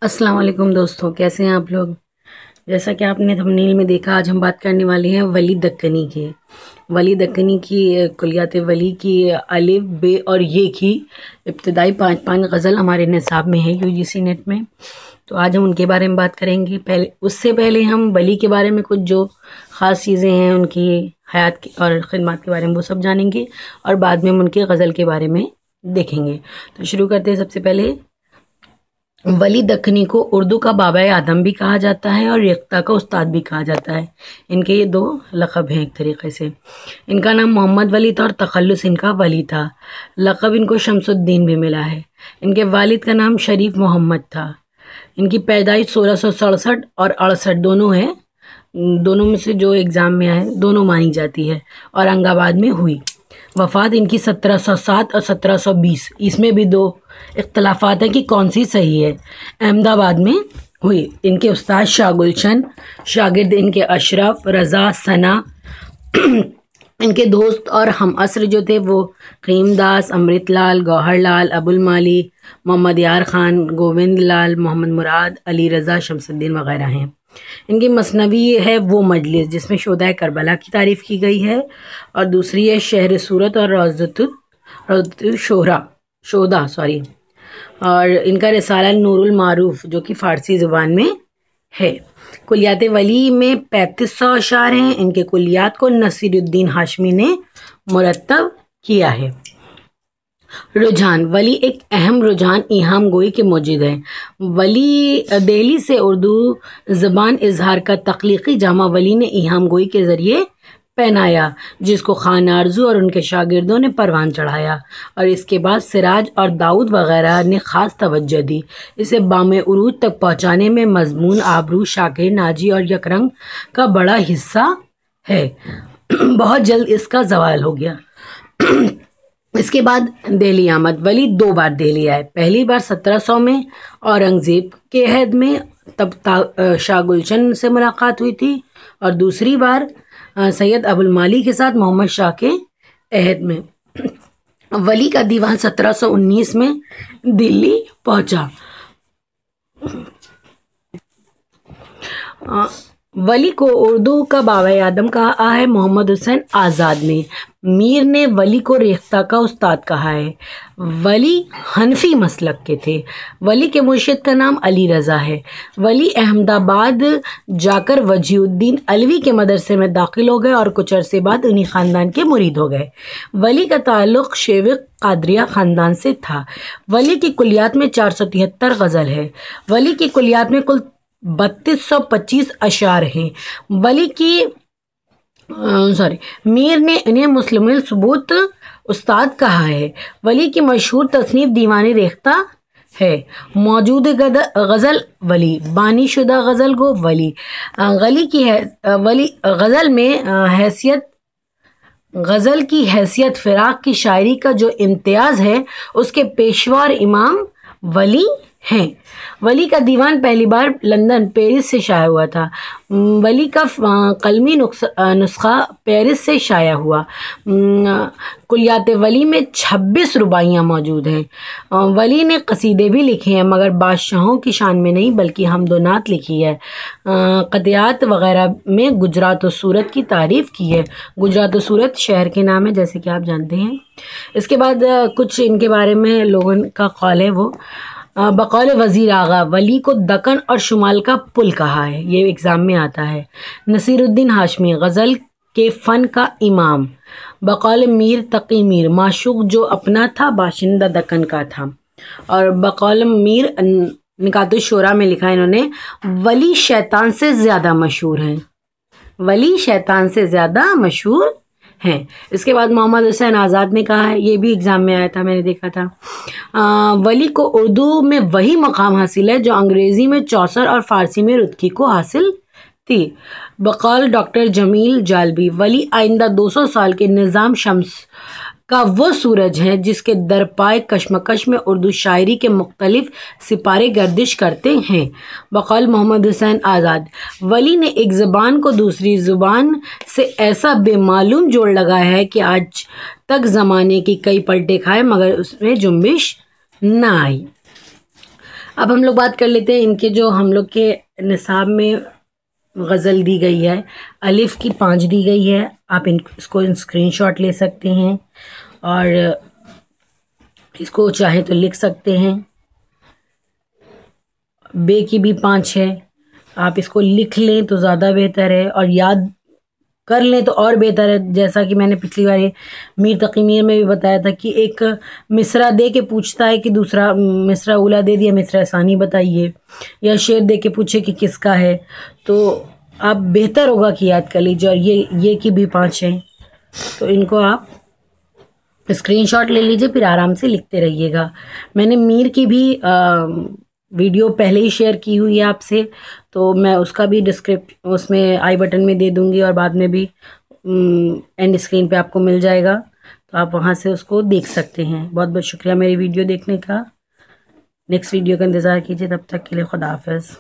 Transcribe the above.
अस्सलाम वालेकुम दोस्तों, कैसे हैं आप लोग। जैसा कि आपने थंबनेल में देखा, आज हम बात करने वाले हैं वली दक्कनी की। वली दक्कनी की कुलियात वली की अलिफ बे और ये की इब्तदाई पाँच गज़ल हमारे निसाब में है यूजीसी नेट में। तो आज हम उनके बारे में बात करेंगे। उससे पहले हम वली के बारे में कुछ जो ख़ास चीज़ें हैं उनकी हयात की और ख़िदमत के बारे में वो सब जानेंगे, और बाद में हम उनके गज़ल के बारे में देखेंगे। तो शुरू करते हैं। सबसे पहले वली दक्कनी को उर्दू का बाबा आदम भी कहा जाता है और रिख्ता का उस्ताद भी कहा जाता है। इनके ये दो लक़ब हैं एक तरीक़े से। इनका नाम मोहम्मद वली था और तख़ल्लुस इनका वली था। लक़ब इनको शमसुद्दीन भी मिला है। इनके वालिद का नाम शरीफ मोहम्मद था। इनकी पैदाइश 1667 और 68 दोनों है, दोनों में से जो एग्ज़ाम में आए दोनों मानी जाती है, और औरंगाबाद में हुई। वफ़ात इनकी 1707 और 1720, इसमें भी दो इख्तलाफात हैं कि कौन सी सही है। अहमदाबाद में हुई। इनके उस्ताद शाह गुलशन, शागिर्द इनके अशरफ, रज़ा, सना। इनके दोस्त और हम असर जो थे वो क़ीमदास, अमृतलाल, गौहरलाल, अबुल माली, मोहम्मद यार ख़ान, गोविंद लाल, मोहम्मद मुराद, अली रज़ा, शमसुद्दीन वग़ैरह हैं। इनकी मसनवी है वो मजलिस जिसमें शोदा करबला की तारीफ़ की गई है, और दूसरी है शहर सूरत और रोज़तुल शोदा और इनका रिसाला नूरुल मारूफ जो कि फ़ारसी ज़ुबान में है। कुलियात वली में 3500 अशार हैं। इनके कुलियात को नसीरुद्दीन हाशमी ने मुरत्तब किया है। रुझान वली एक अहम रुझान इहाम गोई के मौजूद है। वली दिल्ली से उर्दू ज़बान इजहार का तख्लीकी जामा वली ने इहाम गोई के ज़रिए पहनाया, जिसको खान आरजू और उनके शागिर्दों ने परवान चढ़ाया, और इसके बाद सिराज और दाऊद वगैरह ने ख़ास तवज्जो दी। इसे बामे उरूज तक पहुँचाने में मजमून, आबरू, शाकिर, नाजी और यकरंग का बड़ा हिस्सा है। बहुत जल्द इसका ज़वाल हो गया। इसके बाद दिल्ली आमद। वली 2 बार दिल्ली आए। पहली बार 1700 में औरंगज़ेब के अहद में, तब शाह गुलशन से मुलाकात हुई थी, और दूसरी बार सैयद अबुल माली के साथ मोहम्मद शाह के अहद में। वली का दीवान 1719 में दिल्ली पहुंचा। वली को उर्दू का बाबा आदम कहा है मोहम्मद हुसैन आज़ाद ने। मीर ने वली को रेख्ता का उस्ताद कहा है। वली हनफी मसलक के थे। वली के मुर्शिद का नाम अली रज़ा है। वली अहमदाबाद जाकर वजीउद्दीन अलवी के मदरसे में दाखिल हो गए और कुछ अरसे बाद उन्हीं ख़ानदान के मुरीद हो गए। वली का ताल्लुक़ शेविक कादरिया ख़ानदान से था। वली की कुलियात में 473 गज़ल है। वली की कुलियात में कुल 3225 अशार हैं। वली की मीर ने इन्हें मुस्लिमुल सबूत उस्ताद कहा है। वली की मशहूर तसनीफ दीवान रेख्ता है। मौजूद गज़ल वली, बानी शुदा गज़ल गो वली। गज़ल में गज़ल की हैसियत फ़िराक की शायरी का जो इम्तियाज़ है उसके पेशवा और इमाम वली हैं। वली का दीवान पहली बार लंदन, पेरिस से शाया हुआ था। वली का कलमी नुस्खा पेरिस से शाया हुआ। कुलियात वली में 26 रुबाइयाँ मौजूद हैं। वली ने कसीदे भी लिखे हैं, मगर बादशाहों की शान में नहीं बल्कि हमदोनात लिखी है। क़तियात वग़ैरह में गुजरात और सूरत की तारीफ़ की है। गुजरात और सूरत शहर के नाम है, जैसे कि आप जानते हैं। इसके बाद कुछ इनके बारे में लोगों का कौल है वो बकौल वज़ीर आगा, वली को दक्कन और शुमाल का पुल कहा है। ये एग्ज़ाम में आता है। नसीरुद्दीन हाशमी, गज़ल के फ़न का इमाम। बकौल मीर तकी मीर, माशूक जो अपना था बाशिंदा दक्कन का था। और बकौल मीर निकातुश शोरा में लिखा है इन्होंने, वली शैतान से ज़्यादा मशहूर हैं। वली शैतान से ज़्यादा मशहूर हैं। इसके बाद मोहम्मद हुसैन आज़ाद ने कहा है, ये भी एग्ज़ाम में आया था, मैंने देखा था। वली को उर्दू में वही मकाम हासिल है जो अंग्रेज़ी में चौसर और फ़ारसी में रुतकी को हासिल थी। बकौल डॉक्टर जमील जालबी, वली आइंदा 200 साल के निज़ाम शम्स का वो सूरज है जिसके दरपाए कशमकश में उर्दू शायरी के मुख्तलिफ सिपारे गर्दिश करते हैं। बकौल मोहम्मद हुसैन आज़ाद, वली ने एक ज़ुबान को दूसरी ज़ुबान से ऐसा बेमालूम जोड़ लगाया है कि आज तक ज़माने की कई पलटे खाए मगर उसमें जुम्बिश ना आई। اب ہم لوگ بات کر لیتے ہیں ان کے جو ہم لوگ کے نصاب میں غزل دی گئی ہے، الف کی 5 دی گئی ہے، آپ اس کو اسکرین شاٹ لے سکتے ہیں اور اس کو چاہے تو لکھ سکتے ہیں۔ بے کی بھی 5 ہے، آپ اس کو لکھ لیں تو زیادہ بہتر ہے اور یاد کر لیں تو اور بہتر ہے۔ جیسا کہ میں نے پچھلی بار میر تقی میر میں بھی بتایا تھا کہ ایک مصرع دے کے پوچھتا ہے کہ دوسرا مصرع اولا دے دیا، مصرع ثانی بتائیے، یا شعر دے کے پوچھے کہ کس کا ہے، تو آپ بہتر ہوگا کہ یاد کر لیجیے۔ اور یہ کی بھی 5 ہیں، تو ان کو آپ اسکرین شاٹ لے لیجیے، پھر آرام سے لکھتے رہیے گا۔ میں نے میر کی بھی ویڈیو پہلے ہی شیئر کی ہوئی ہے آپ سے، تو میں اس کا بھی اس میں آئی بٹن میں دے دوں گی اور بعد میں بھی اینڈ اسکرین پہ آپ کو مل جائے گا، تو آپ وہاں سے اس کو دیکھ سکتے ہیں۔ بہت بہت شکریہ میری ویڈیو دیکھنے کا۔ نیکسٹ ویڈیو کا انتظار کیجیے، تب تک کے لیے خدا حافظ۔